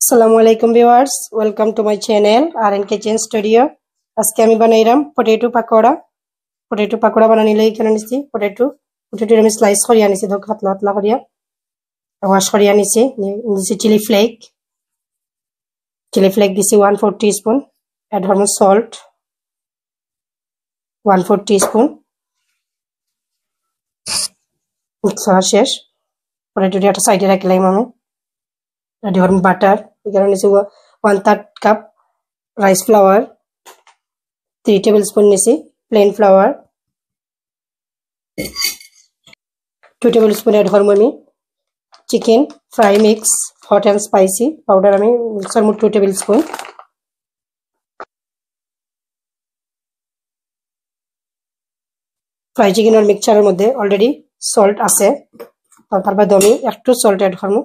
Assalamualaikum viewers, welcome to my channel RN Kitchen Studio. আজকে আমি বানাইরাম potato pakora. Potato pakora বানানি লই কেন নিছি পটেটো আমি স্লাইস করিয়া নিছি দক হাতলা হাতলা করিয়া ওয়াশ করিয়া নিছি নিছি চিলি ফ্লেক দিছি 1/4 টিস্পুন অ্যাড হরমো সল্ট 1/4 টিস্পুন মিক্স করা শেষ পটেটোটি একটা সাইডে রাখলাম আমি রেডি হরমো বাটার এখানে নিছি 1/3 কাপ রাইস ফ্লাওয়ার 3 tablespoon নিছি প্লেন ফ্লাওয়ার 2 tablespoon এড হরমো আমি chicken fry mix hot and spicy powder আমি মিক্সার মধ্যে 2 tablespoon ফ্রাই চিকেনের মিক্সচারের মধ্যে অলরেডি সল্ট আছে তারপর আমি একটু সল্ট এড করব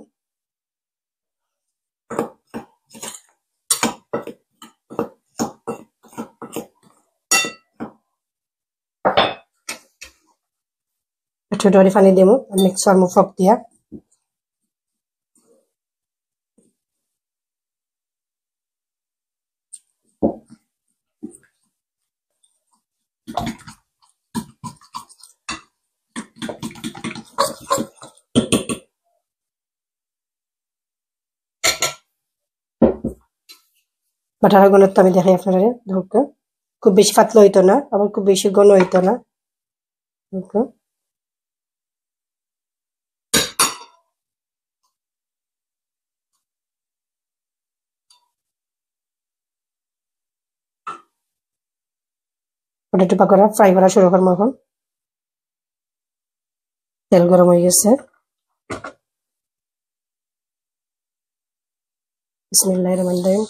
একটু ডরি পানি দেব মিক্সার মধ্যে ফক দিয়া বাটার ঘনত্ব আমি দেখাই আপনাদের দেখো খুব বেশি পাতলা হইতো না আবার খুব বেশি ঘন হইতো না দেখো পটেটো পাকোড়া ফ্রাই করা শুরু করব এখন তেল গরম হয়ে গেছে বিসমিল্লাহির রহমানির রহিম